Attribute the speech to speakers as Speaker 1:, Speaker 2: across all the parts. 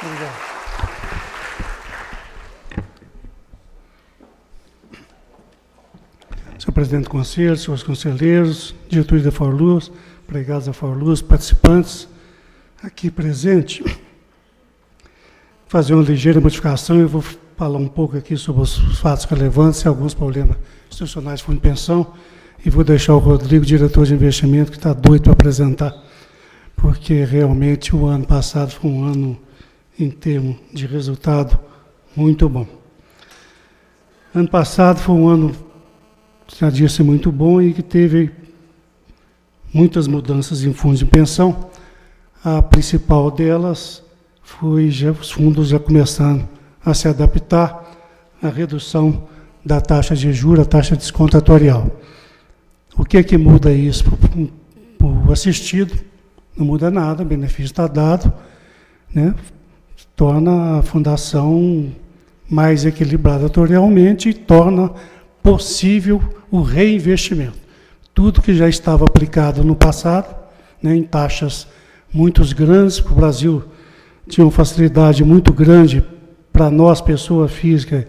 Speaker 1: Obrigado. Senhor presidente do conselho, senhores conselheiros, diretoria da ForLuz, empregados da ForLuz, participantes aqui presentes, fazer uma ligeira modificação. Eu vou falar um pouco aqui sobre os fatos relevantes e alguns problemas institucionais de fundo de pensão, e vou deixar o Rodrigo, diretor de investimento, que está doido para apresentar, porque realmente o ano passado foi um ano, em termos de resultado, muito bom. Ano passado foi um ano, já disse, muito bom e que teve muitas mudanças em fundos de pensão. A principal delas foi os fundos já começando a se adaptar à redução da taxa de juros, a taxa de desconto atuarial. O que é que muda isso para o assistido? Não muda nada, o benefício está dado, né? Torna a fundação mais equilibrada atuarialmente e torna possível o reinvestimento. Tudo que já estava aplicado no passado, né, em taxas muito grandes, porque o Brasil tinha uma facilidade muito grande para nós, pessoa física,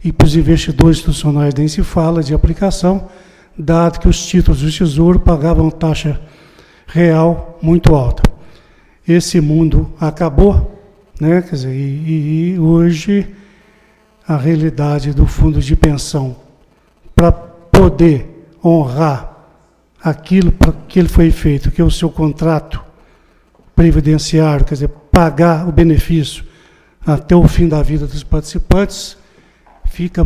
Speaker 1: e para os investidores institucionais nem se fala de aplicação, dado que os títulos do Tesouro pagavam taxa real muito alta. Esse mundo acabou, né? Quer dizer, e hoje a realidade do fundo de pensão, para poder honrar aquilo para que ele foi feito, que é o seu contrato previdenciário, quer dizer, pagar o benefício até o fim da vida dos participantes, fica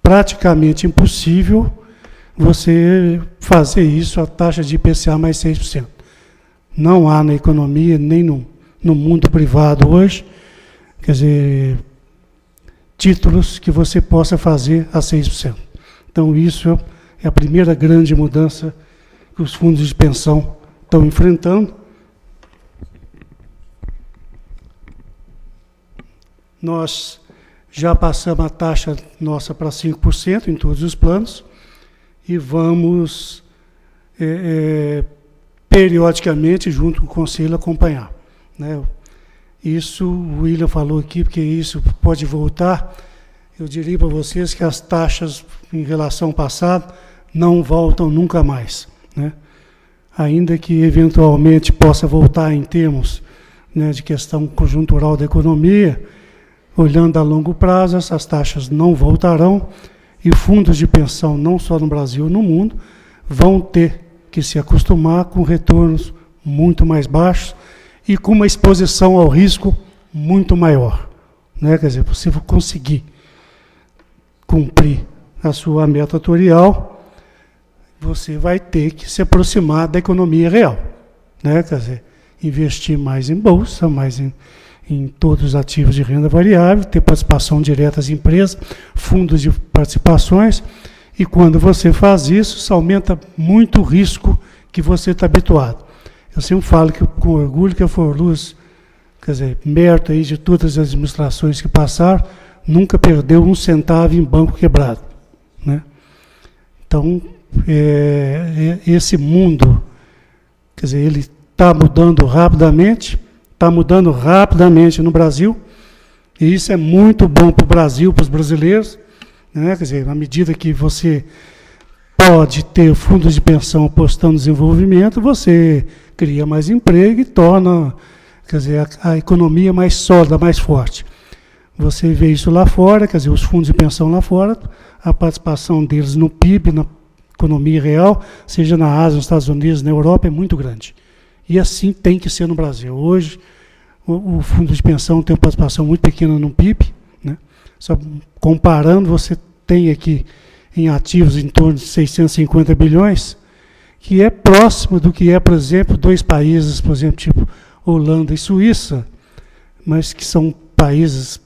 Speaker 1: praticamente impossível você fazer isso a taxa de IPCA mais 6%. Não há na economia, nem no mundo privado hoje, quer dizer, títulos que você possa fazer a 6%. Então, isso é a primeira grande mudança que os fundos de pensão estão enfrentando. Nós já passamos a taxa nossa para 5% em todos os planos e vamos, periodicamente, junto com o Conselho, acompanhar, né? Isso, o William falou aqui, porque isso pode voltar. Eu diria para vocês que as taxas, em relação ao passado, não voltam nunca mais, né? Ainda que, eventualmente, possa voltar em termos, né, de questão conjuntural da economia, olhando a longo prazo, essas taxas não voltarão e fundos de pensão, não só no Brasil, no mundo, vão ter que se acostumar com retornos muito mais baixos e com uma exposição ao risco muito maior, né? Quer dizer, se você conseguir cumprir a sua meta atuarial, você vai ter que se aproximar da economia real, né? Quer dizer, investir mais em bolsa, mais em todos os ativos de renda variável, ter participação direta às empresas, fundos de participações, e quando você faz isso, isso aumenta muito o risco que você está habituado. Eu sempre falo que, com orgulho, que a ForLuz, quer dizer, mérito aí de todas as administrações que passaram, nunca perdeu um centavo em banco quebrado, né? Então, esse mundo, quer dizer, ele está mudando rapidamente no Brasil, e isso é muito bom para o Brasil, para os brasileiros, né? Quer dizer, na medida que você pode ter fundos de pensão apostando no desenvolvimento, você cria mais emprego e torna, quer dizer, a economia mais sólida, mais forte. Você vê isso lá fora, quer dizer, os fundos de pensão lá fora, a participação deles no PIB, na economia real, seja na Ásia, nos Estados Unidos, na Europa, é muito grande. E assim tem que ser no Brasil. Hoje, o fundo de pensão tem uma participação muito pequena no PIB, né? Só comparando, você tem aqui em ativos em torno de 650 bilhões, que é próximo do que é, por exemplo, dois países, por exemplo, tipo Holanda e Suíça, mas que são países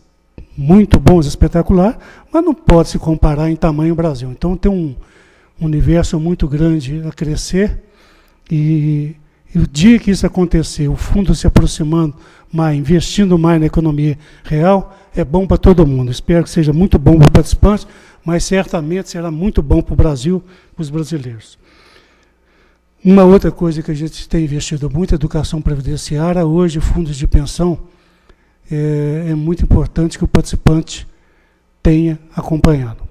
Speaker 1: muito bons, espetacular, mas não pode se comparar em tamanho ao Brasil. Então, tem um universo muito grande a crescer, e o dia que isso acontecer, o fundo se aproximando mais, investindo mais na economia real, é bom para todo mundo. Espero que seja muito bom para os participantes, mas certamente será muito bom para o Brasil, para os brasileiros. Uma outra coisa que a gente tem investido muito, educação previdenciária, hoje fundos de pensão, é muito importante que o participante tenha acompanhado.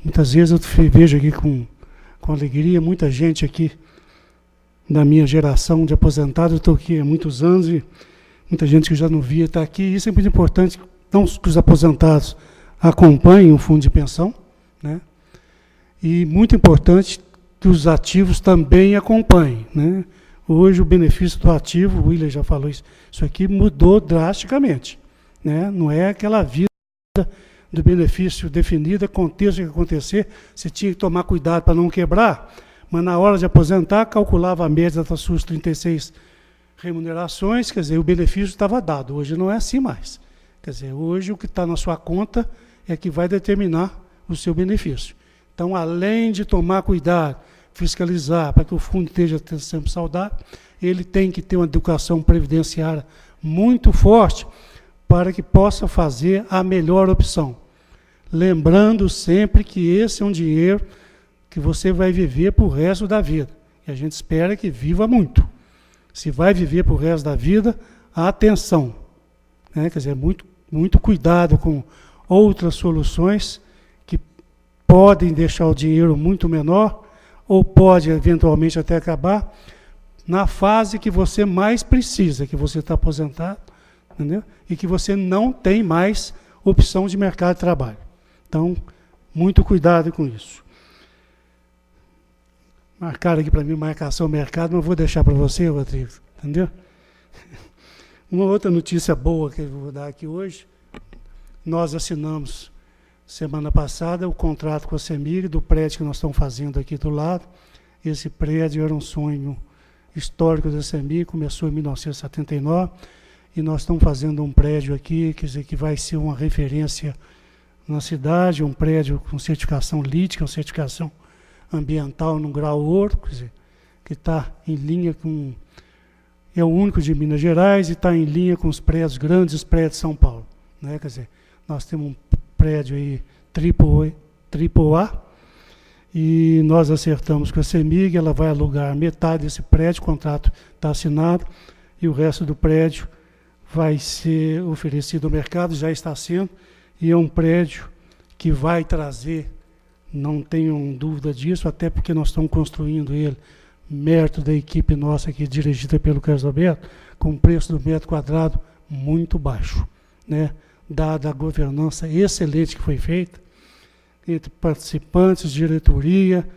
Speaker 1: Muitas vezes eu vejo aqui com alegria, muita gente aqui da minha geração de aposentados, eu estou aqui há muitos anos e muita gente que já não via está aqui. Isso é muito importante, não que os aposentados acompanhem o fundo de pensão, né? E muito importante que os ativos também acompanhem, né? Hoje o benefício do ativo, o William já falou isso aqui mudou drasticamente, né? Não é aquela vida do benefício definida, aconteça o que acontecer, você tinha que tomar cuidado para não quebrar, mas na hora de aposentar, calculava a média das suas 36 remunerações, quer dizer, o benefício estava dado. Hoje não é assim mais. Quer dizer, hoje o que está na sua conta é que vai determinar o seu benefício. Então, além de tomar cuidado, fiscalizar, para que o fundo esteja sempre saudável, ele tem que ter uma educação previdenciária muito forte para que possa fazer a melhor opção. Lembrando sempre que esse é um dinheiro que você vai viver para o resto da vida. E a gente espera que viva muito. Se vai viver para o resto da vida, atenção, né? Quer dizer, muito cuidado com outras soluções que podem deixar o dinheiro muito menor ou pode eventualmente até acabar na fase que você mais precisa, que você está aposentado, entendeu? E que você não tem mais opção de mercado de trabalho. Então, muito cuidado com isso. Marcaram aqui para mim marcação mercado, mas eu vou deixar para você, Rodrigo, entendeu? Uma outra notícia boa que eu vou dar aqui hoje, nós assinamos semana passada o contrato com a CEMIG do prédio que nós estamos fazendo aqui do lado. Esse prédio era um sonho histórico da CEMIG, começou em 1979, e nós estamos fazendo um prédio aqui, quer dizer, que vai ser uma referência na cidade, um prédio com certificação LEED, com certificação ambiental no grau ouro, quer dizer, que está em linha com... É o único de Minas Gerais e está em linha com os prédios grandes, os prédios de São Paulo, né? Quer dizer, nós temos um prédio aí AAA, e nós acertamos com a CEMIG, ela vai alugar metade desse prédio, o contrato está assinado, e o resto do prédio vai ser oferecido ao mercado, já está sendo, e é um prédio que vai trazer, não tenham dúvida disso, até porque nós estamos construindo ele, mérito da equipe nossa aqui, dirigida pelo Carlos Alberto, com um preço do metro quadrado muito baixo, né? Dada a governança excelente que foi feita, entre participantes, diretoria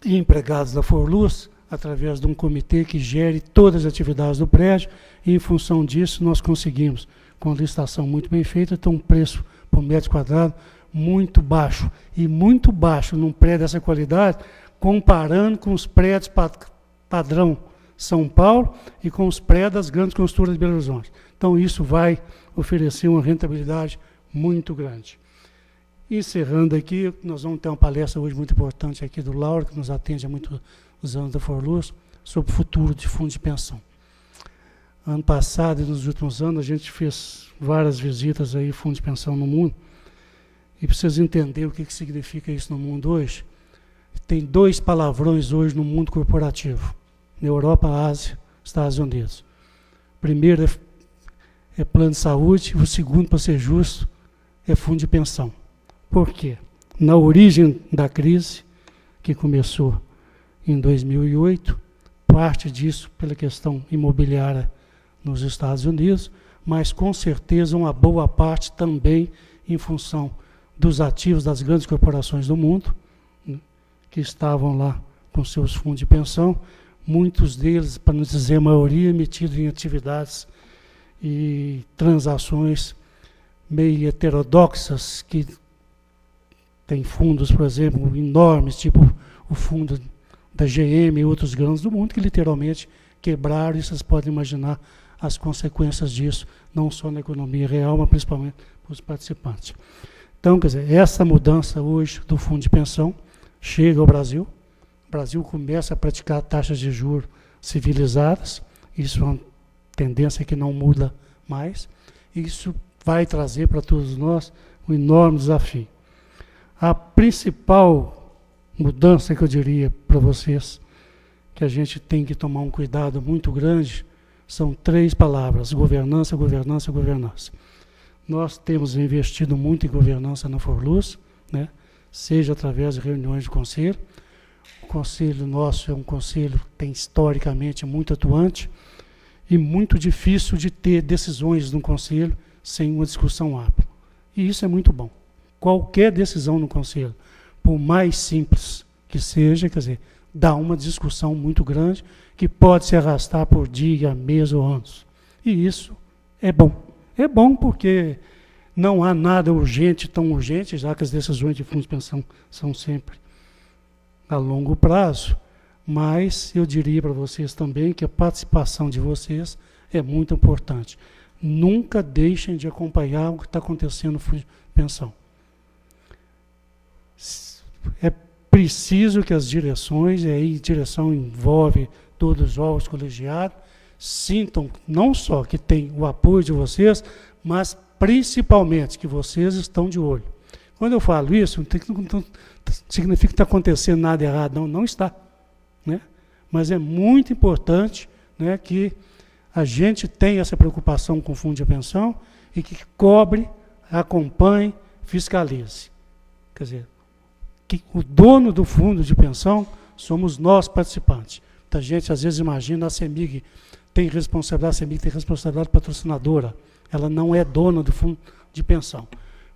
Speaker 1: e empregados da Forluz, através de um comitê que gere todas as atividades do prédio, e em função disso nós conseguimos, com a licitação muito bem feita, ter um preço por metro quadrado muito baixo, e muito baixo num prédio dessa qualidade, comparando com os prédios padrão São Paulo e com os prédios das grandes construtoras de Belo Horizonte. Então isso vai oferecer uma rentabilidade muito grande. Encerrando aqui, nós vamos ter uma palestra hoje muito importante aqui do Lauro, que nos atende há muitos anos da Forluz, sobre o futuro de fundo de pensão. Ano passado e nos últimos anos, a gente fez várias visitas aí, fundo de pensão no mundo, e para vocês entenderem o que significa isso no mundo hoje, tem dois palavrões hoje no mundo corporativo, na Europa, Ásia, Estados Unidos. O primeiro é plano de saúde, o segundo, para ser justo, é fundo de pensão. Por quê? Na origem da crise, que começou em 2008, parte disso pela questão imobiliária nos Estados Unidos, mas com certeza uma boa parte também em função dos ativos das grandes corporações do mundo, né, que estavam lá com seus fundos de pensão, muitos deles, para não dizer a maioria, metidos em atividades e transações meio heterodoxas, que tem fundos, por exemplo, enormes, tipo o fundo da GM e outros grandes do mundo, que literalmente quebraram, e vocês podem imaginar as consequências disso, não só na economia real, mas principalmente para os participantes. Então, quer dizer, essa mudança hoje do fundo de pensão chega ao Brasil. O Brasil começa a praticar taxas de juros civilizadas, isso é uma tendência que não muda mais. Isso vai trazer para todos nós um enorme desafio. A principal mudança que eu diria para vocês, que a gente tem que tomar um cuidado muito grande são 3 palavras: governança, governança, governança. Nós temos investido muito em governança na Forluz, né? Seja através de reuniões de conselho. O conselho nosso é um conselho que tem historicamente muito atuante e muito difícil de ter decisões no conselho sem uma discussão ampla. E isso é muito bom. Qualquer decisão no conselho, por mais simples que seja, quer dizer, dá uma discussão muito grande que pode se arrastar por dia, mês ou anos. E isso é bom. É bom porque não há nada urgente, tão urgente, já que as decisões de fundos de pensão são sempre a longo prazo, mas eu diria para vocês também que a participação de vocês é muito importante. Nunca deixem de acompanhar o que está acontecendo no fundo de pensão. É preciso que as direções, e aí direção envolve todos os órgãos colegiados, sintam não só que tem o apoio de vocês, mas principalmente que vocês estão de olho. Quando eu falo isso, não significa que está acontecendo nada errado, não, não está. Né? Mas é muito importante, né, que a gente tenha essa preocupação com o fundo de pensão e que cobre, acompanhe, fiscalize. Quer dizer, que o dono do fundo de pensão somos nós participantes. Muita gente às vezes imagina a CEMIG tem responsabilidade patrocinadora. Ela não é dona do fundo de pensão.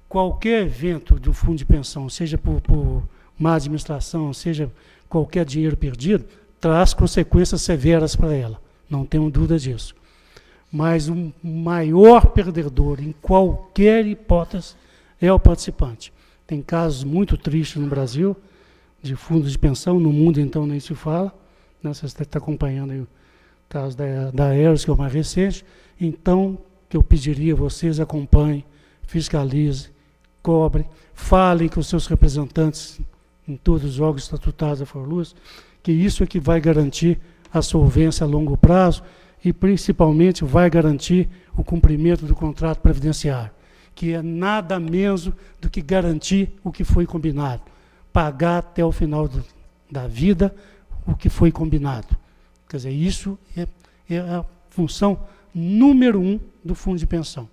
Speaker 1: Qualquer evento do fundo de pensão, seja por má administração, seja qualquer dinheiro perdido, traz consequências severas para ela. Não tenho dúvida disso. Mas o maior perdedor em qualquer hipótese é o participante. Tem casos muito tristes no Brasil, de fundos de pensão, no mundo então nem se fala. Né? Você está acompanhando aí o caso da Aeros, que é o mais recente. Então, que eu pediria a vocês, acompanhem, fiscalizem, cobrem, falem com os seus representantes em todos os órgãos estatutários da Forluz, que isso é que vai garantir a solvência a longo prazo e, principalmente, vai garantir o cumprimento do contrato previdenciário, que é nada menos do que garantir o que foi combinado, pagar até o final da vida o que foi combinado. Quer dizer, isso é a função número 1 do fundo de pensão.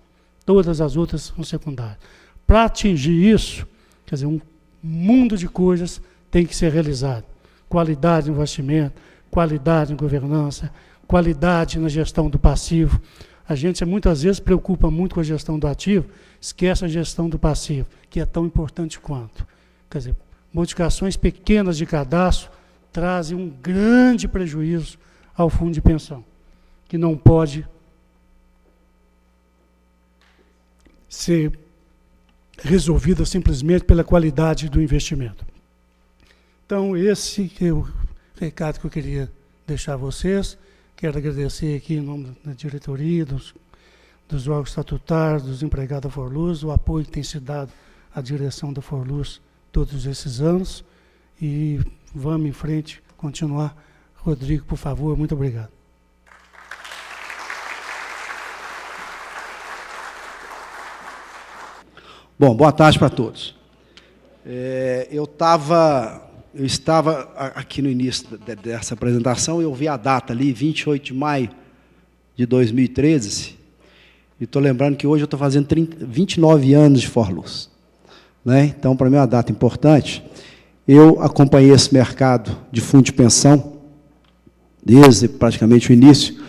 Speaker 1: Todas as outras são secundárias. Para atingir isso, quer dizer, um mundo de coisas tem que ser realizado. Qualidade no investimento, qualidade em governança, qualidade na gestão do passivo. A gente muitas vezes preocupa muito com a gestão do ativo, esquece a gestão do passivo, que é tão importante quanto. Quer dizer, modificações pequenas de cadastro trazem um grande prejuízo ao fundo de pensão, que não pode ser resolvida simplesmente pela qualidade do investimento. Então, esse é o recado que eu queria deixar a vocês. Quero agradecer aqui em nome da diretoria, dos órgãos estatutários, dos empregados da Forluz, o apoio que tem sido dado à direção da Forluz todos esses anos. E vamos em frente, continuar. Rodrigo, por favor, muito obrigado.
Speaker 2: Bom, boa tarde para todos. Eu estava aqui no início dessa apresentação, eu vi a data ali, 28 de maio de 2013, e estou lembrando que hoje eu estou fazendo 29 anos de Forluz. Né? Então, para mim é uma data importante. Eu acompanhei esse mercado de fundo de pensão desde praticamente o início.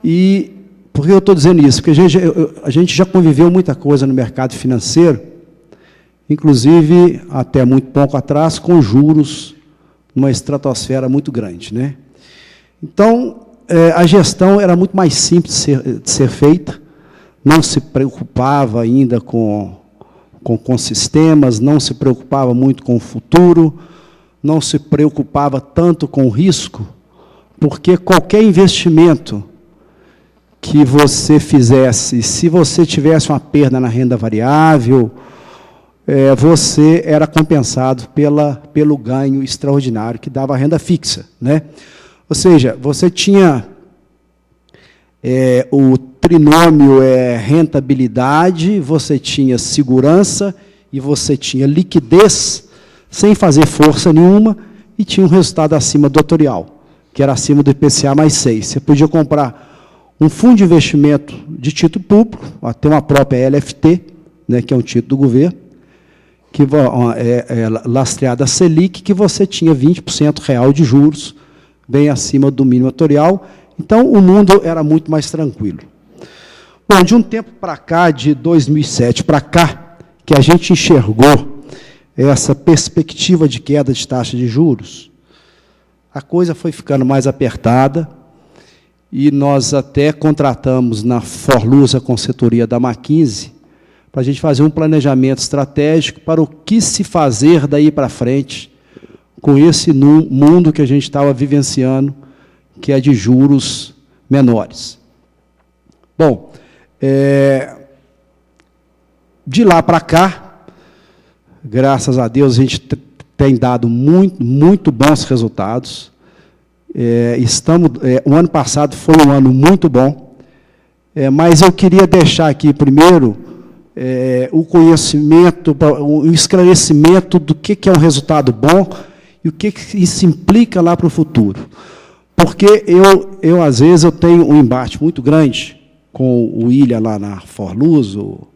Speaker 2: E por que eu estou dizendo isso? Porque a gente já conviveu muita coisa no mercado financeiro, inclusive, até muito pouco atrás, com juros numa estratosfera muito grande. Né? Então, a gestão era muito mais simples de ser feita, não se preocupava ainda com sistemas, não se preocupava muito com o futuro, não se preocupava tanto com o risco, porque qualquer investimento que você fizesse, se você tivesse uma perda na renda variável, você era compensado pelo ganho extraordinário que dava a renda fixa. Né? Ou seja, você tinha o trinômio rentabilidade, você tinha segurança e você tinha liquidez sem fazer força nenhuma e tinha um resultado acima do atuarial, que era acima do IPCA mais 6. Você podia comprar um fundo de investimento de título público, até uma própria LFT, né, que é um título do governo, que é lastreada a Selic, que você tinha 20% real de juros, bem acima do mínimo atuarial. Então, o mundo era muito mais tranquilo. Bom, de um tempo para cá, de 2007 para cá, que a gente enxergou essa perspectiva de queda de taxa de juros, a coisa foi ficando mais apertada, e nós até contratamos na Forluz a consultoria da McKinsey, para a gente fazer um planejamento estratégico para o que se fazer daí para frente com esse mundo que a gente estava vivenciando, que é de juros menores. Bom, de lá para cá, graças a Deus, a gente tem dado muito bons resultados. O ano passado foi um ano muito bom, mas eu queria deixar aqui primeiro o conhecimento, o esclarecimento do que é um resultado bom e o que isso implica lá para o futuro. Porque eu, às vezes, eu tenho um embate muito grande com o William lá na Forluz, o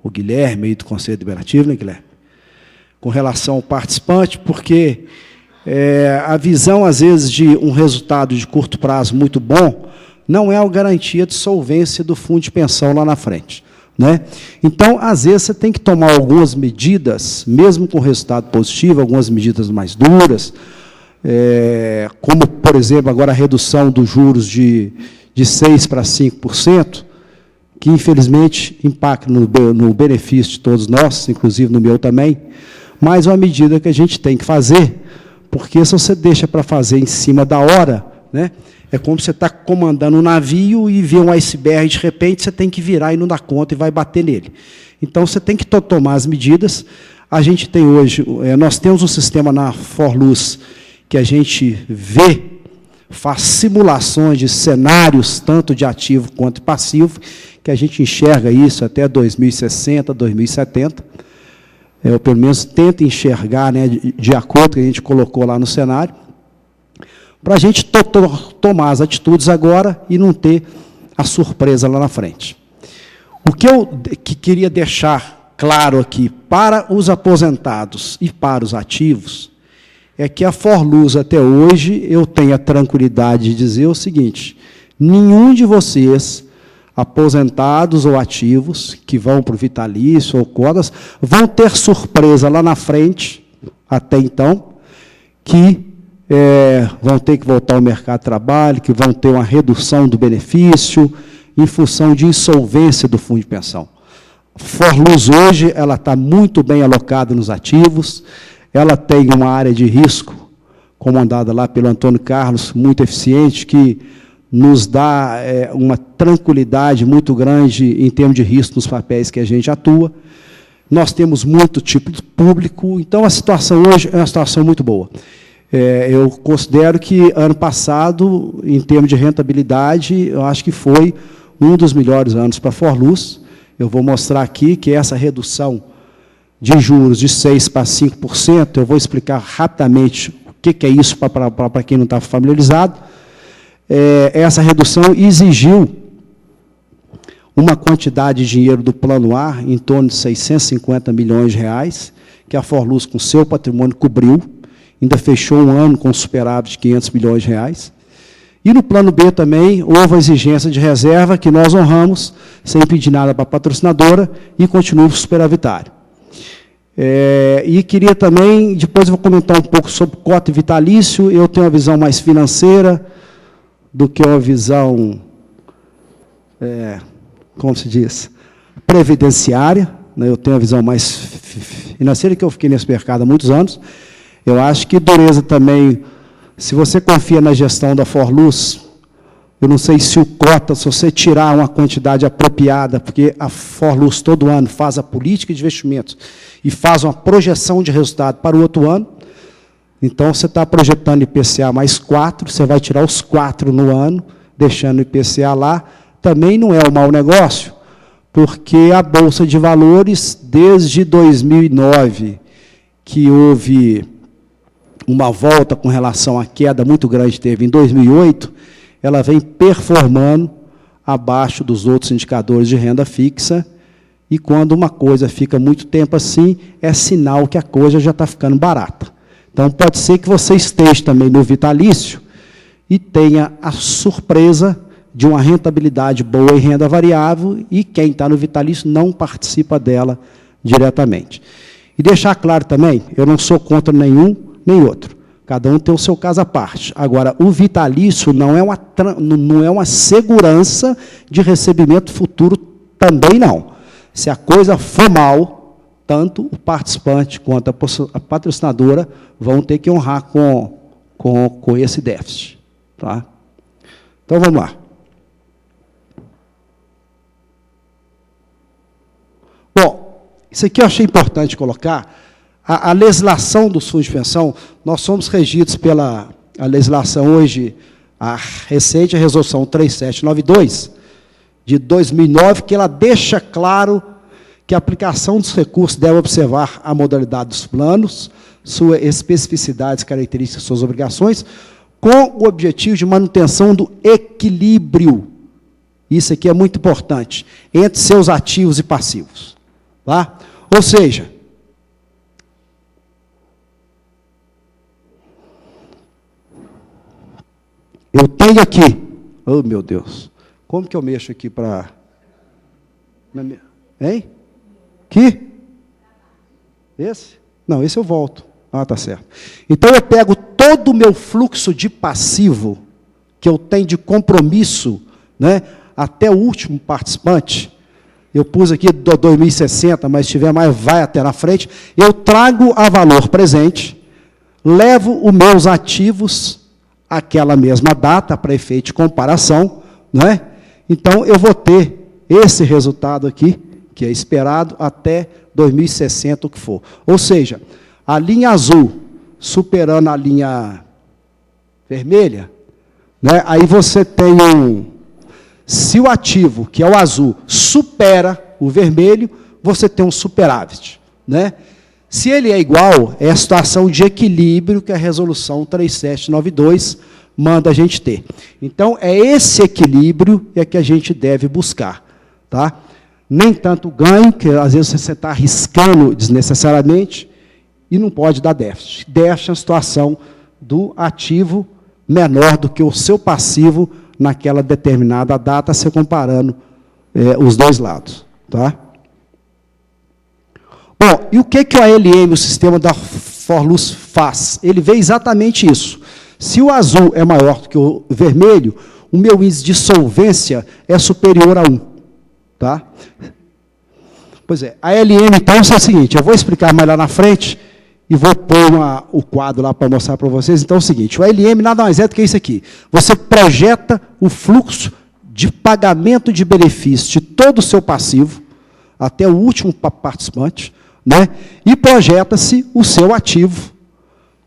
Speaker 2: Guilherme, aí do Conselho Deliberativo, né, Guilherme? Com relação ao participante, porque a visão, às vezes, de um resultado de curto prazo muito bom não é a garantia de solvência do fundo de pensão lá na frente, né? Então, às vezes, você tem que tomar algumas medidas, mesmo com resultado positivo, algumas medidas mais duras, como, por exemplo, agora a redução dos juros de 6% para 5%, que, infelizmente, impacta no benefício de todos nós, inclusive no meu também, mas é uma medida que a gente tem que fazer, porque se você deixa para fazer em cima da hora, né, é como você está comandando um navio e vê um iceberg, de repente você tem que virar e não dá conta e vai bater nele. Então, você tem que tomar as medidas. A gente tem hoje, nós temos um sistema na Forluz que a gente vê, faz simulações de cenários, tanto de ativo quanto de passivo, que a gente enxerga isso até 2060, 2070. Eu, pelo menos, tento enxergar, né, de acordo com o que a gente colocou lá no cenário, para a gente tomar as atitudes agora e não ter a surpresa lá na frente. O que eu queria deixar claro aqui para os aposentados e para os ativos é que a Forluz, até hoje, eu tenho a tranquilidade de dizer o seguinte: nenhum de vocês, aposentados ou ativos, que vão para o vitalício ou cotas, vão ter surpresa lá na frente, até então, que vão ter que voltar ao mercado de trabalho, que vão ter uma redução do benefício em função de insolvência do fundo de pensão. Forluz, hoje, ela está muito bem alocada nos ativos, ela tem uma área de risco, comandada lá pelo Antônio Carlos, muito eficiente, que nos dá uma tranquilidade muito grande em termos de risco nos papéis que a gente atua. Nós temos muito tipo de público, então a situação hoje é uma situação muito boa. Eu considero que, ano passado, em termos de rentabilidade, eu acho que foi um dos melhores anos para a Forluz. Eu vou mostrar aqui que essa redução de juros de 6% para 5%, eu vou explicar rapidamente o que é isso para quem não está familiarizado. Essa redução exigiu uma quantidade de dinheiro do Plano A, em torno de 650 milhões de reais, que a Forluz, com seu patrimônio, cobriu, ainda fechou um ano com superávit de 500 milhões de reais. E no Plano B também houve a exigência de reserva, que nós honramos, sem pedir nada para a patrocinadora, e continua superavitário. E queria também, depois eu vou comentar um pouco sobre cota e vitalício. Eu tenho uma visão mais financeira do que uma visão, como se diz, previdenciária, né? Eu tenho uma visão mais financeira, que eu fiquei nesse mercado há muitos anos. Eu acho que dureza também, se você confia na gestão da Forluz, eu não sei se o cota, se você tirar uma quantidade apropriada, porque a Forluz todo ano faz a política de investimentos e faz uma projeção de resultado para o outro ano. Então, você está projetando IPCA mais 4, você vai tirar os 4 no ano, deixando o IPCA lá, também não é um mau negócio, porque a Bolsa de Valores, desde 2009, que houve uma volta com relação à queda muito grande que teve em 2008, ela vem performando abaixo dos outros indicadores de renda fixa, e quando uma coisa fica muito tempo assim, é sinal que a coisa já está ficando barata. Então, pode ser que você esteja também no vitalício e tenha a surpresa de uma rentabilidade boa em renda variável, e quem está no vitalício não participa dela diretamente. E deixar claro também, eu não sou contra nenhum nem outro. Cada um tem o seu caso à parte. Agora, o vitalício não é uma segurança de recebimento futuro também não. Se a coisa for mal, tanto o participante quanto a patrocinadora vão ter que honrar com esse déficit. Tá? Então, vamos lá. Bom, isso aqui eu achei importante colocar. A legislação dos fundos de pensão, nós somos regidos pela legislação hoje, a recente resolução 3792, de 2009, que ela deixa claro que a aplicação dos recursos deve observar a modalidade dos planos, sua especificidade, características, suas obrigações, com o objetivo de manutenção do equilíbrio, isso aqui é muito importante, entre seus ativos e passivos. Tá? Ou seja, eu tenho aqui, oh meu Deus, como que eu mexo aqui para... Hein? Aqui? Esse? Não, esse eu volto. Ah, tá certo. Então, eu pego todo o meu fluxo de passivo, que eu tenho de compromisso, né, até o último participante, eu pus aqui do 2060, mas se tiver mais, vai até na frente, eu trago a valor presente, levo os meus ativos àquela mesma data, para efeito de comparação, não é? Então, eu vou ter esse resultado aqui, que é esperado até 2060, o que for. Ou seja, a linha azul superando a linha vermelha, né? Aí você tem se o ativo, que é o azul, supera o vermelho, você tem um superávit, né? Se ele é igual, é a situação de equilíbrio que a resolução 3792 manda a gente ter. Então, é esse equilíbrio que a gente deve buscar. Tá? Nem tanto ganho, que às vezes você está arriscando desnecessariamente, e não pode dar déficit. Déficit é a situação do ativo menor do que o seu passivo naquela determinada data, se comparando os dois lados. Tá? Bom, e o que o ALM, o sistema da Forluz, faz? Ele vê exatamente isso. Se o azul é maior do que o vermelho, o meu índice de solvência é superior a 1. Tá? Pois é, a ALM, então, é o seguinte, eu vou explicar mais lá na frente, e vou pôr o quadro lá para mostrar para vocês. Então, é o seguinte, o ALM nada mais é do que isso aqui. Você projeta o fluxo de pagamento de benefício de todo o seu passivo, até o último participante, né? E projeta-se o seu ativo,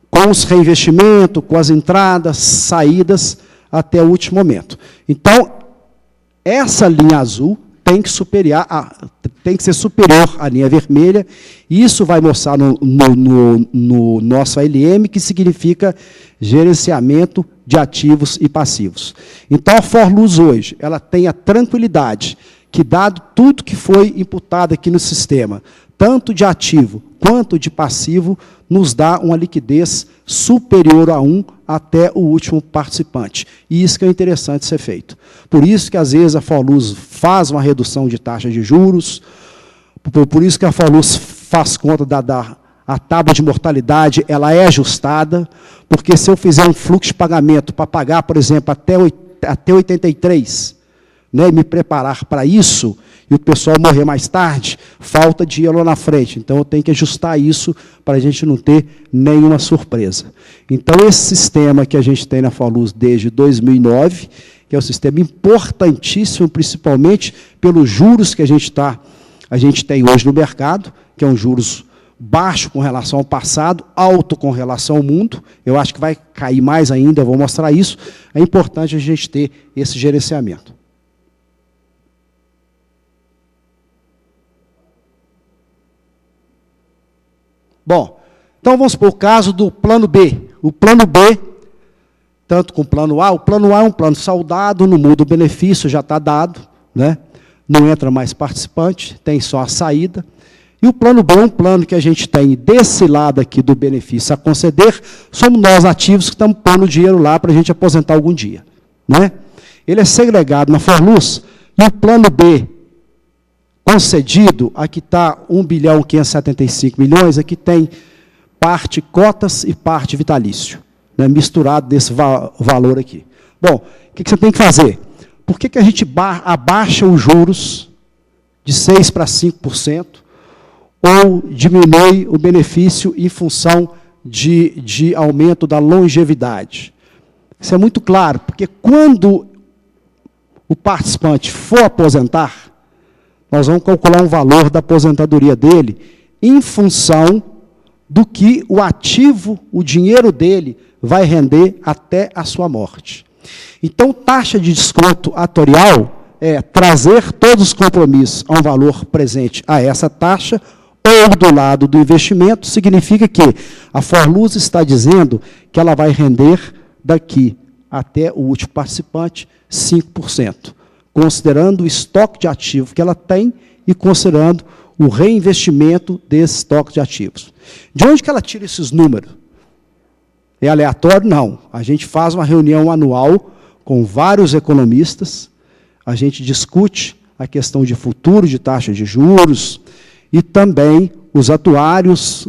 Speaker 2: com os reinvestimentos, com as entradas, saídas, até o último momento. Então, essa linha azul tem que ser superior à linha vermelha, e isso vai mostrar no nosso ALM, que significa gerenciamento de ativos e passivos. Então, a Forluz hoje, ela tem a tranquilidade que, dado tudo que foi imputado aqui no sistema, tanto de ativo quanto de passivo, nos dá uma liquidez superior a 1 até o último participante. E isso que é interessante ser feito. Por isso que, às vezes, a Forluz faz uma redução de taxa de juros, por isso que a Forluz faz conta a tábua de mortalidade, ela é ajustada, porque se eu fizer um fluxo de pagamento para pagar, por exemplo, até 83, né, e me preparar para isso, e o pessoal morrer mais tarde, falta dinheiro lá na frente. Então, eu tenho que ajustar isso para a gente não ter nenhuma surpresa. Então, esse sistema que a gente tem na Forluz desde 2009, que é um sistema importantíssimo, principalmente pelos juros que a gente tem hoje no mercado, que é um juros baixo com relação ao passado, alto com relação ao mundo. Eu acho que vai cair mais ainda, eu vou mostrar isso. É importante a gente ter esse gerenciamento. Bom, então vamos para o caso do plano B. o plano B, tanto com o plano A é um plano saudado, não muda o benefício, já está dado, né? Não entra mais participante, tem só a saída. E o plano B é um plano que a gente tem desse lado aqui do benefício a conceder, somos nós ativos que estamos pondo dinheiro lá para a gente aposentar algum dia, né? Ele é segregado na Forluz, e o plano B concedido, aqui está 1.575 bilhões, aqui tem parte cotas e parte vitalício, né, misturado desse valor aqui. Bom, o que você tem que fazer? Por que a gente abaixa os juros de 6% para 5%, ou diminui o benefício em função de aumento da longevidade? Isso é muito claro, porque quando o participante for aposentar, nós vamos calcular um valor da aposentadoria dele em função do que o ativo, o dinheiro dele, vai render até a sua morte. Então, taxa de desconto atorial é trazer todos os compromissos a um valor presente a essa taxa, ou do lado do investimento, significa que a Forluz está dizendo que ela vai render daqui até o último participante 5%, considerando o estoque de ativo que ela tem e considerando o reinvestimento desse estoque de ativos. De onde que ela tira esses números? É aleatório? Não. A gente faz uma reunião anual com vários economistas, a gente discute a questão de futuro de taxa de juros e também os atuários,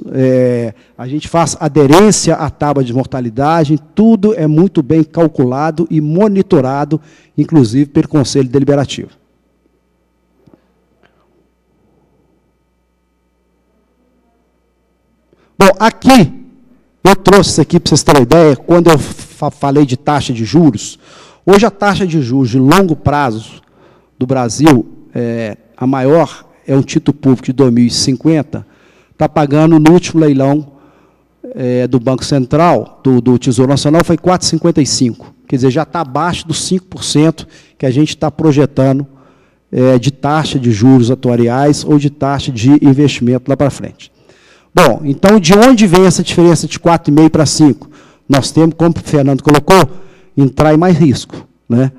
Speaker 2: a gente faz aderência à tábua de mortalidade, tudo é muito bem calculado e monitorado, inclusive pelo Conselho Deliberativo. Bom, aqui, eu trouxe isso aqui para vocês terem uma ideia, quando eu falei de taxa de juros, hoje a taxa de juros de longo prazo do Brasil, a maior é um título público de 2050, está pagando no último leilão do Banco Central, do Tesouro Nacional, foi 4,55. Quer dizer, já está abaixo dos 5% que a gente está projetando de taxa de juros atuariais ou de taxa de investimento lá para frente. Bom, então, de onde vem essa diferença de 4,5 para 5? Nós temos, como o Fernando colocou, entrar em mais risco, né?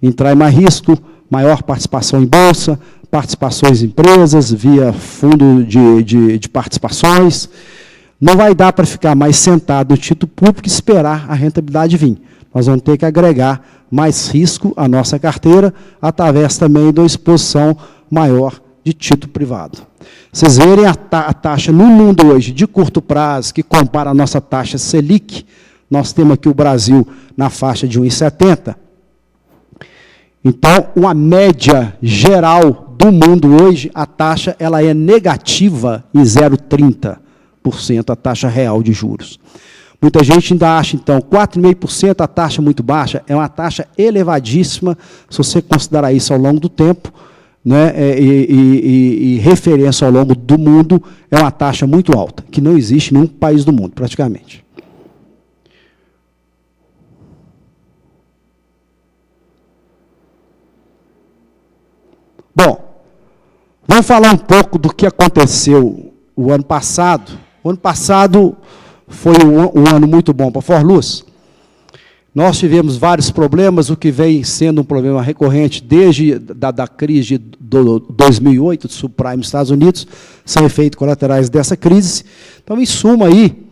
Speaker 2: Entrar em mais risco, maior participação em bolsa, participações em empresas, via fundo de participações. Não vai dar para ficar mais sentado no título público e esperar a rentabilidade vir. Nós vamos ter que agregar mais risco à nossa carteira, através também de uma exposição maior de título privado. Vocês verem a taxa no mundo hoje, de curto prazo, que compara a nossa taxa Selic, nós temos aqui o Brasil na faixa de 1,70. Então, uma média geral do mundo hoje, a taxa ela é negativa em 0,30%, a taxa real de juros. Muita gente ainda acha, então, 4,5% a taxa muito baixa, é uma taxa elevadíssima, se você considerar isso ao longo do tempo, né, e referência ao longo do mundo, é uma taxa muito alta, que não existe em nenhum país do mundo, praticamente. Bom, vamos falar um pouco do que aconteceu o ano passado. O ano passado foi um ano muito bom para a Forluz. Nós tivemos vários problemas, o que vem sendo um problema recorrente desde da crise de 2008, do subprime nos Estados Unidos, são efeitos colaterais dessa crise. Então, em suma, aí,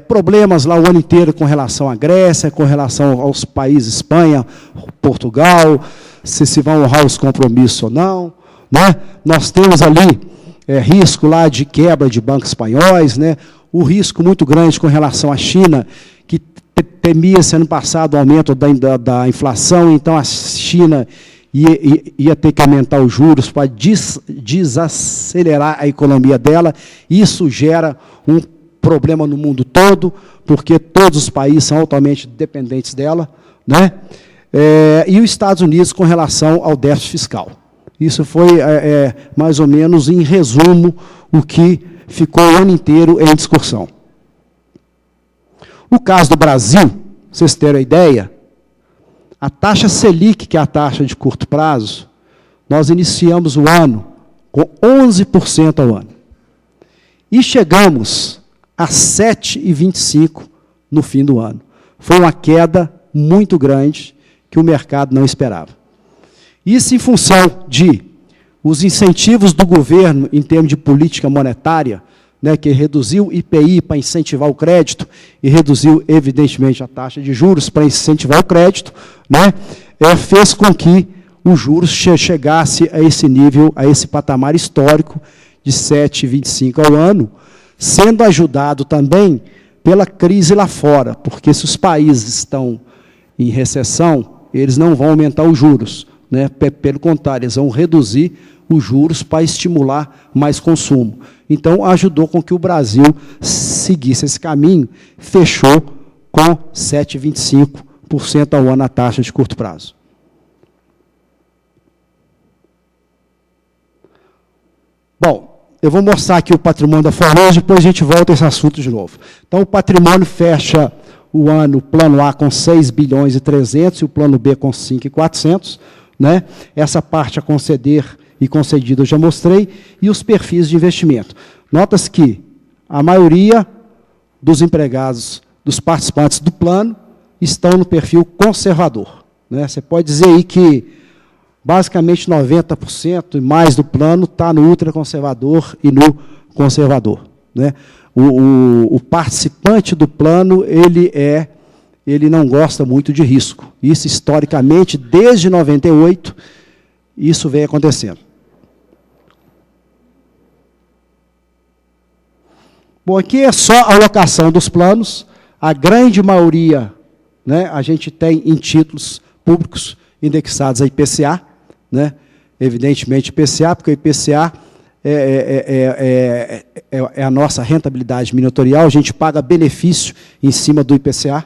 Speaker 2: problemas lá o ano inteiro com relação à Grécia, com relação aos países, Espanha, Portugal, se vão honrar os compromissos ou não, né? Nós temos ali risco lá de quebra de bancos espanhóis, né? O risco muito grande com relação à China, que temia-se ano passado o aumento da inflação, então a China ia ter que aumentar os juros para desacelerar a economia dela. Isso gera um problema no mundo todo, porque todos os países são altamente dependentes dela, né? E os Estados Unidos com relação ao déficit fiscal. Isso foi, mais ou menos, em resumo, o que ficou o ano inteiro em discussão. No caso do Brasil, vocês terem a ideia, a taxa Selic, que é a taxa de curto prazo, nós iniciamos o ano com 11% ao ano. E chegamos a 7,25% no fim do ano. Foi uma queda muito grande que o mercado não esperava. Isso em função de os incentivos do governo em termos de política monetária, né, que reduziu o IPI para incentivar o crédito e reduziu, evidentemente, a taxa de juros para incentivar o crédito, né, fez com que os juros chegasse a esse nível, a esse patamar histórico de 7,25 ao ano, sendo ajudado também pela crise lá fora, porque se os países estão em recessão, eles não vão aumentar os juros, né? Pelo contrário, eles vão reduzir os juros para estimular mais consumo. Então, ajudou com que o Brasil seguisse esse caminho, fechou com 7,25% ao ano a taxa de curto prazo. Bom, eu vou mostrar aqui o patrimônio da Forluz, depois a gente volta a esse assunto de novo. Então, o patrimônio fecha o ano, o plano A com 6 bilhões e 300 e o plano B com 5,400, né? Essa parte a conceder e concedido eu já mostrei, e os perfis de investimento. Nota-se que a maioria dos empregados, dos participantes do plano, estão no perfil conservador, né? Você pode dizer aí que basicamente 90% e mais do plano está no ultraconservador e no conservador, né? O participante do plano, ele não gosta muito de risco. Isso, historicamente, desde 98, isso vem acontecendo. Bom, aqui é só a alocação dos planos. A grande maioria, né, a gente tem em títulos públicos indexados a IPCA, né? Evidentemente IPCA, porque o IPCA é a nossa rentabilidade monitorial, a gente paga benefício em cima do IPCA.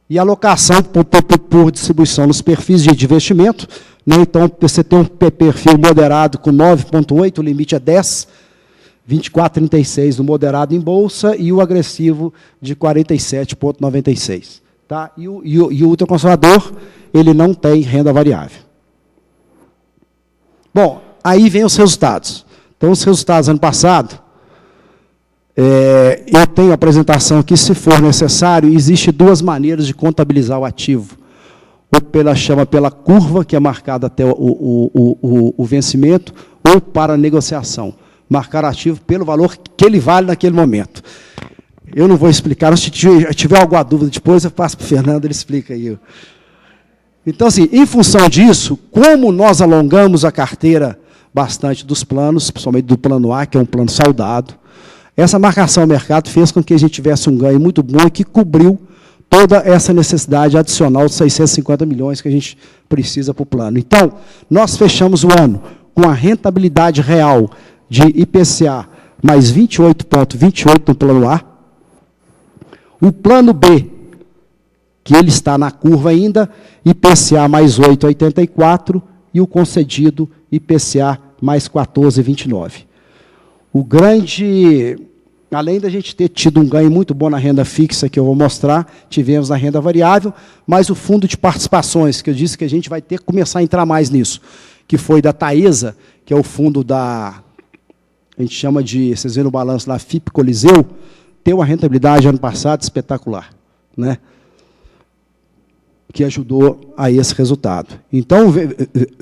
Speaker 2: E alocação por distribuição nos perfis de investimento, né? Então, você tem um perfil moderado com 9,8, o limite é 10, 24,36 no moderado em bolsa e o agressivo de 47,96. Tá? E o ultraconservador, ele não tem renda variável. Bom, aí vem os resultados. Então, os resultados ano passado, eu tenho a apresentação aqui, se for necessário, existe duas maneiras de contabilizar o ativo. Ou chama pela curva, que é marcada até o vencimento, ou para a negociação. Marcar o ativo pelo valor que ele vale naquele momento. Eu não vou explicar, se tiver alguma dúvida depois, eu passo para o Fernando, ele explica aí. Então, assim, em função disso, como nós alongamos a carteira bastante dos planos, principalmente do plano A, que é um plano saudado, essa marcação ao mercado fez com que a gente tivesse um ganho muito bom e que cobriu toda essa necessidade adicional de 650 milhões que a gente precisa para o plano. Então, nós fechamos o ano com a rentabilidade real de IPCA mais 28,28 no plano A. O plano B, que ele está na curva ainda, IPCA mais 8,84 e o concedido IPCA mais 14,29. O grande, além da gente ter tido um ganho muito bom na renda fixa, que eu vou mostrar, tivemos na renda variável, mas o fundo de participações, que eu disse que a gente vai ter que começar a entrar mais nisso, que foi da Taesa, que é o fundo da, a gente chama de, vocês viram o balanço lá, FIP Coliseu, tem uma rentabilidade ano passado espetacular, né? Que ajudou a esse resultado. Então,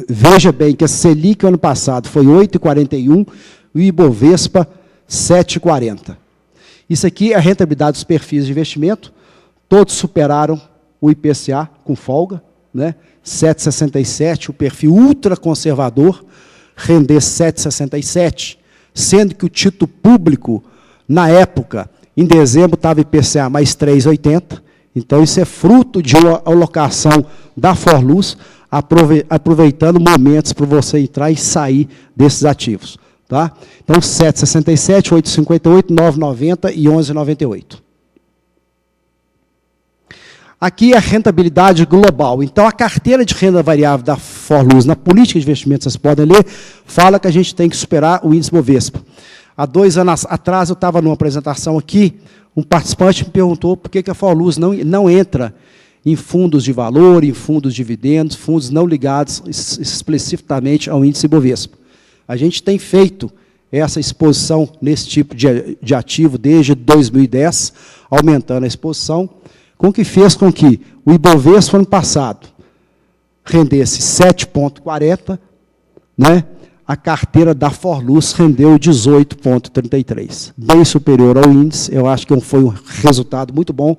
Speaker 2: veja bem que a Selic ano passado foi 8,41 e o Ibovespa 7,40. Isso aqui é a rentabilidade dos perfis de investimento, todos superaram o IPCA com folga, né? 7,67, o perfil ultraconservador, render 7,67, sendo que o título público, na época, em dezembro, estava IPCA mais 3,80, então isso é fruto de uma alocação da Forluz, aproveitando momentos para você entrar e sair desses ativos. Tá? Então, 7,67, 8,58, 9,90 e 11,98. Aqui é a rentabilidade global. Então, a carteira de renda variável da Forluz, na política de investimentos, vocês podem ler, fala que a gente tem que superar o índice Bovespa. Há 2 anos atrás, eu estava numa apresentação aqui, um participante me perguntou por que a Forluz não entra em fundos de valor, em fundos de dividendos, fundos não ligados especificamente ao índice Bovespa. A gente tem feito essa exposição nesse tipo de ativo desde 2010, aumentando a exposição, com que fez com que o Ibovespa, ano passado, rendesse 7,40, né? A carteira da Forluz rendeu 18,33, bem superior ao índice. Eu acho que foi um resultado muito bom.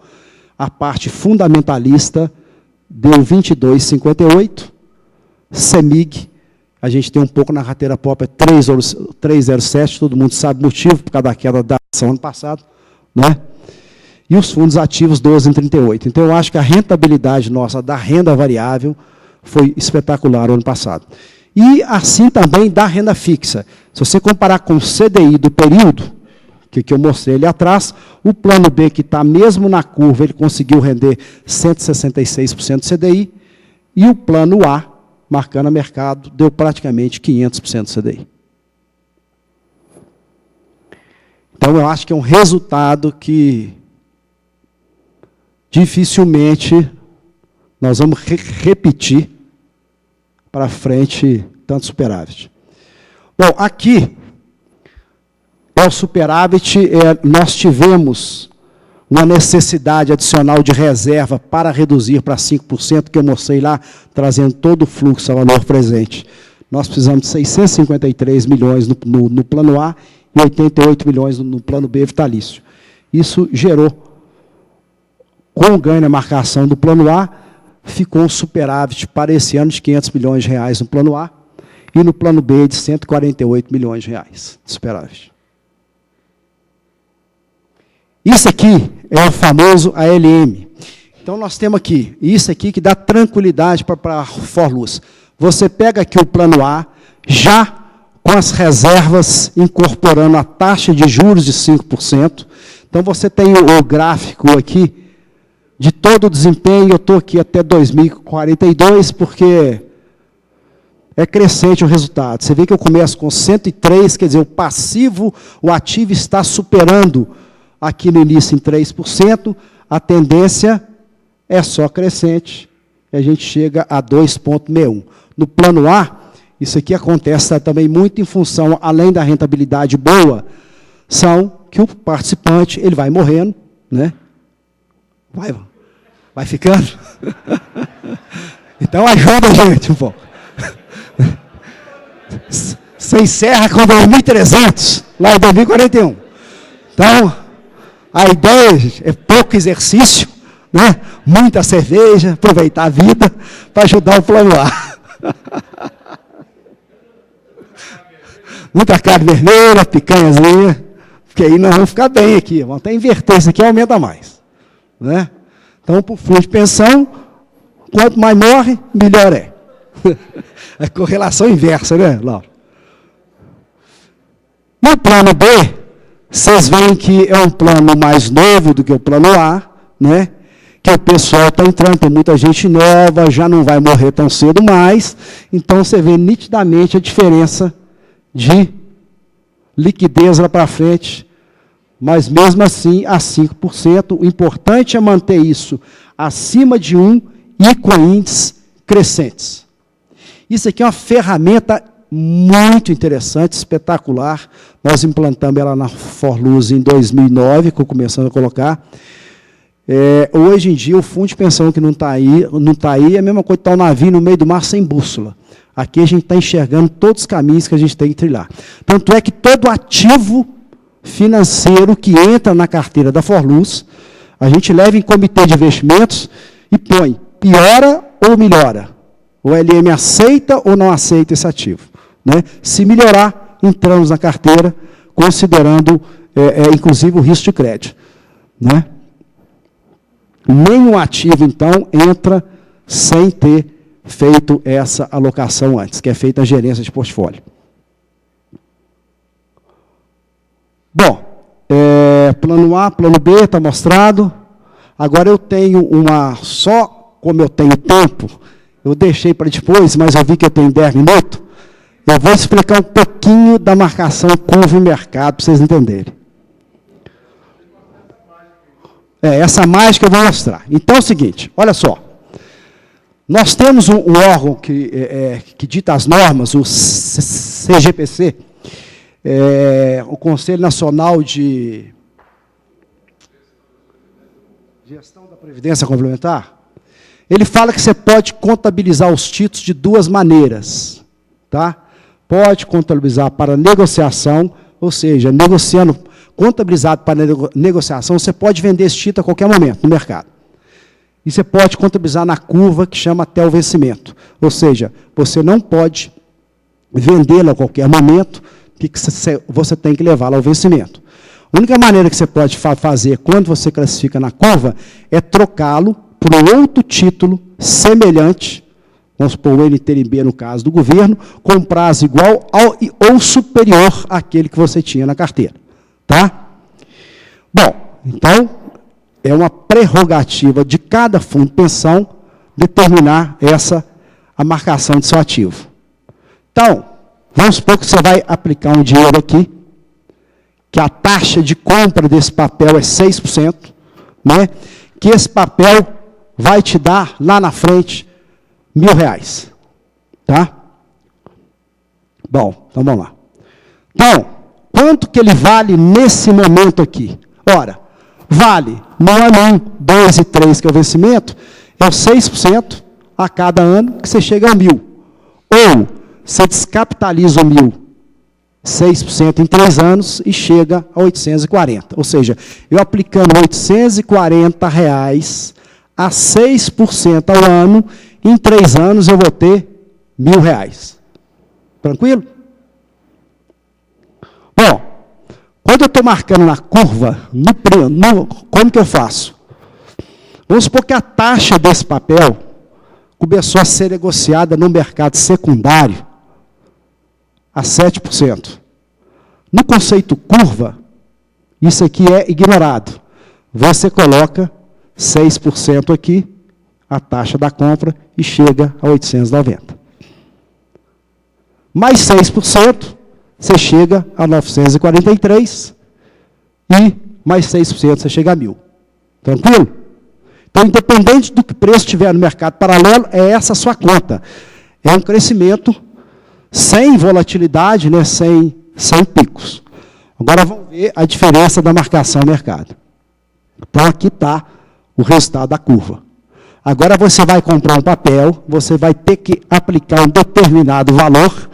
Speaker 2: A parte fundamentalista deu 22,58, CEMIG, a gente tem um pouco na carteira própria, 3,07, todo mundo sabe o motivo, por causa da queda da ação ano passado, né? E os fundos ativos, 12,38. Então, eu acho que a rentabilidade nossa da renda variável foi espetacular no ano passado. E assim também da renda fixa. Se você comparar com o CDI do período, que eu mostrei ali atrás, o plano B, que está mesmo na curva, ele conseguiu render 166% do CDI, e o plano A, marcando a mercado, deu praticamente 500% do CDI. Então, eu acho que é um resultado que dificilmente nós vamos repetir para frente tanto superávit. Bom, aqui é o superávit, nós tivemos uma necessidade adicional de reserva para reduzir para 5%, que eu mostrei lá, trazendo todo o fluxo a valor presente. Nós precisamos de 653 milhões no plano A e 88 milhões no plano B vitalício. Isso gerou, com o ganho na marcação do plano A, ficou um superávit para esse ano de 500 milhões de reais no plano A e no plano B de 148 milhões de reais de superávit. Isso aqui é o famoso ALM. Então, nós temos aqui, isso aqui que dá tranquilidade para a Forluz. Você pega aqui o plano A, já com as reservas incorporando a taxa de juros de 5%. Então, você tem o gráfico aqui de todo o desempenho. Eu estou aqui até 2042, porque é crescente o resultado. Você vê que eu começo com 103, quer dizer, o passivo, o ativo está superando aqui no início em 3%, a tendência é só crescente, e a gente chega a 2,61. No plano A, isso aqui acontece também muito em função, além da rentabilidade boa, são que o participante ele vai morrendo, né? Vai ficando. Então ajuda, gente, um pouco. Você encerra com 2.300, lá em 2041. Então, a ideia, gente, é pouco exercício, né? Muita cerveja, aproveitar a vida para ajudar o plano A. Muita carne vermelha, picanhazinha, porque aí nós vamos ficar bem aqui. Vamos até inverter, isso aqui aumenta mais, né? Então, para o fundo de pensão, quanto mais morre, melhor é. É correlação inversa, né, Laura? No plano B, vocês veem que é um plano mais novo do que o plano A, né? Que o pessoal está entrando, tem muita gente nova, já não vai morrer tão cedo mais. Então, você vê nitidamente a diferença de liquidez lá para frente, mas mesmo assim, a 5%. O importante é manter isso acima de 1 e com índices crescentes. Isso aqui é uma ferramenta muito interessante, espetacular. Nós implantamos ela na Forluz em 2009, que eu começando a colocar. Hoje em dia, o fundo de pensão que não está aí, é a mesma coisa que estar um navio no meio do mar sem bússola. Aqui a gente está enxergando todos os caminhos que a gente tem que trilhar. Tanto é que todo ativo financeiro que entra na carteira da Forluz, a gente leva em comitê de investimentos e põe, piora ou melhora? O LM aceita ou não aceita esse ativo? Né? Se melhorar, entramos na carteira, considerando, inclusive, o risco de crédito. Né? Nenhum ativo, então, entra sem ter feito essa alocação antes, que é feita a gerência de portfólio. Bom, plano A, plano B, está mostrado. Agora eu tenho só como eu tenho tempo, eu deixei para depois, mas eu vi que eu tenho 10 minutos, eu vou explicar um pouquinho da marcação curva e mercado, para vocês entenderem. Essa mágica eu vou mostrar. Então é o seguinte, olha só. Nós temos um órgão que dita as normas, o CGPC, o Conselho Nacional de Gestão da Previdência Complementar, ele fala que você pode contabilizar os títulos de duas maneiras. Tá? Pode contabilizar para negociação, ou seja, negociando, contabilizado para negociação, você pode vender esse título a qualquer momento no mercado. E você pode contabilizar na curva que chama até o vencimento. Ou seja, você não pode vendê-lo a qualquer momento, que você tem que levá-lo ao vencimento. A única maneira que você pode fazer quando você classifica na curva é trocá-lo por um outro título semelhante, vamos supor o NTNB no caso do governo, com prazo igual ou superior àquele que você tinha na carteira. Tá? Bom, então, é uma prerrogativa de cada fundo de pensão determinar a marcação de seu ativo. Então, vamos supor que você vai aplicar um dinheiro aqui, que a taxa de compra desse papel é 6%, né? Que esse papel vai te dar, lá na frente, R$1.000. Tá? Bom, então vamos lá. Então, quanto que ele vale nesse momento aqui? Ora, vale no ano 1, 2 e 3, que é o vencimento, é o 6% a cada ano, que você chega a 1.000. Ou, você descapitaliza o 1.000, 6% em 3 anos e chega a 840. Ou seja, eu aplicando R$840 a 6% ao ano, em 3 anos eu vou ter R$1.000. Tranquilo? Bom, quando eu estou marcando na curva, como que eu faço? Vamos supor que a taxa desse papel começou a ser negociada no mercado secundário a 7%. No conceito curva, isso aqui é ignorado. Você coloca 6% aqui, a taxa da compra, e chega a 890. Mais 6%, você chega a 943, e mais 6% você chega a 1.000. Tranquilo? Então, independente do que preço tiver no mercado paralelo, é essa a sua conta. É um crescimento sem volatilidade, né, sem picos. Agora vamos ver a diferença da marcação ao mercado. Então aqui está o resultado da curva. Agora você vai comprar um papel, você vai ter que aplicar um determinado valor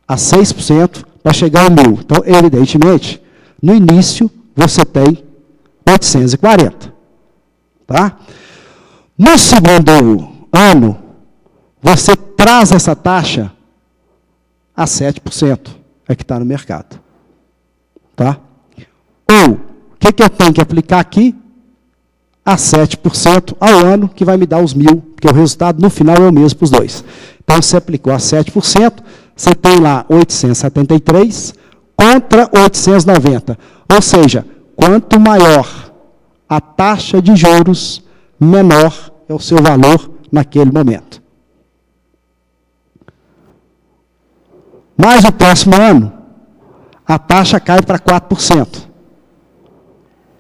Speaker 2: a 6% para chegar a 1.000. Então, evidentemente, no início você tem 840. Tá? No segundo ano, você traz essa taxa a 7%, é que está no mercado. Tá? Ou, o que eu tenho que aplicar aqui? A 7% ao ano, que vai me dar os 1.000, porque o resultado no final é o mesmo para os dois. Então, você aplicou a 7%, você tem lá 873 contra 890. Ou seja, quanto maior a taxa de juros, menor é o seu valor naquele momento. Mas no próximo ano, a taxa cai para 4%.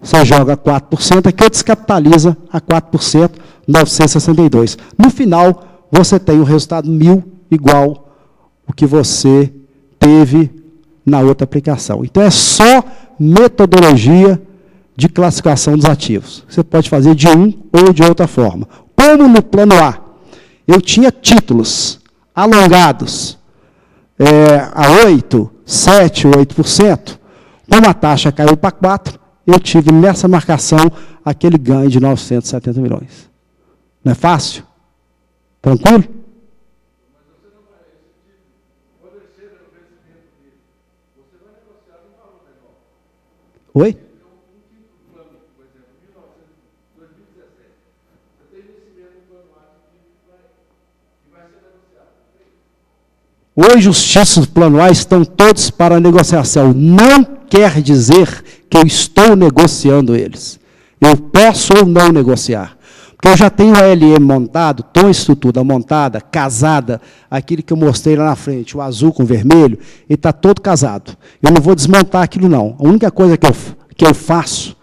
Speaker 2: Você joga 4% aqui, descapitaliza a 4%, 962. No final, você tem o resultado 1.000 igual o que você teve na outra aplicação. Então, é só metodologia de classificação dos ativos. Você pode fazer de um ou de outra forma. Como no plano A, eu tinha títulos alongados, a 8%, 7%, 8%, como a taxa caiu para 4%, eu tive nessa marcação aquele ganho de 970 milhões. Não é fácil? Tranquilo? Mas você não vai, quando ele chega no vencimento dele, você vai negociar um valor menor. Oi? Um título do plano, por exemplo, 2017. Você tem vencimento no plano A que vai ser negociado. Hoje os títulos do plano A estão todos para negociação. Não quer dizer que eu estou negociando eles. Eu posso ou não negociar. Porque eu já tenho a LM montado, toda a estrutura montada, casada, aquele que eu mostrei lá na frente, o azul com o vermelho, ele está todo casado. Eu não vou desmontar aquilo, não. A única coisa que eu faço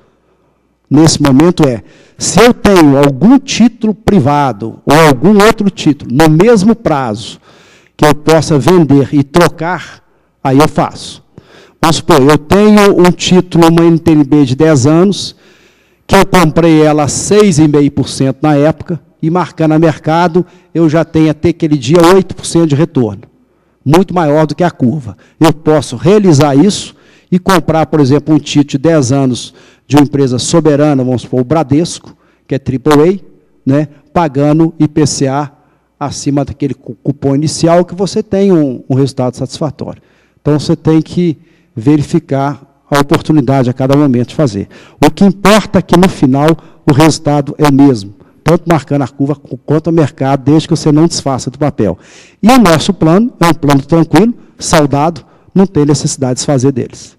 Speaker 2: nesse momento é, se eu tenho algum título privado ou algum outro título no mesmo prazo que eu possa vender e trocar, aí eu faço. Vamos supor, eu tenho um título, uma NTNB de 10 anos, que eu comprei ela a 6,5% na época, e marcando a mercado, eu já tenho até aquele dia 8% de retorno. Muito maior do que a curva. Eu posso realizar isso e comprar, por exemplo, um título de 10 anos de uma empresa soberana, vamos supor, o Bradesco, que é AAA, né, pagando IPCA acima daquele cupom inicial, que você tem um resultado satisfatório. Então, você tem que verificar a oportunidade a cada momento de fazer. O que importa é que, no final, o resultado é o mesmo, tanto marcando a curva quanto o mercado, desde que você não desfaça do papel. E o nosso plano é um plano tranquilo, saudado, não tem necessidade de se fazer deles.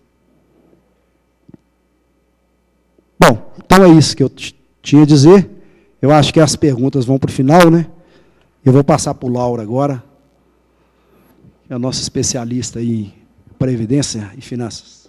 Speaker 2: Bom, então é isso que eu tinha a dizer. Eu acho que as perguntas vão para o final, né? Eu vou passar para o Laura agora, que é a nossa especialista em Previdência e Finanças.